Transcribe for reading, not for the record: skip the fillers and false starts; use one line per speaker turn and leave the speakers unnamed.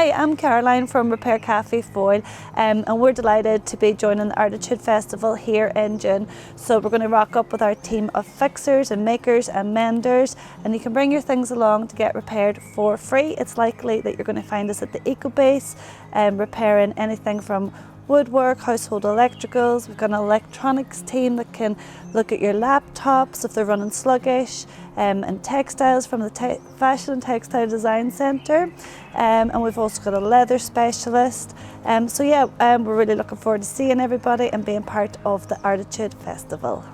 Hi, I'm Caroline from Repair Café Foyle, and we're delighted to be joining the Artitude Festival here in June. So we're going to rock up with our team of fixers and makers and menders, and you can bring your things along to get repaired for free. It's likely that you're going to find us at the Eco Base, repairing anything from woodwork, household electricals. We've got an electronics team that can look at your laptops if they're running sluggish, and textiles from the Fashion and Textile Design Centre, and we've also got a leather specialist. So yeah, we're really looking forward to seeing everybody and being part of the Artitude Festival.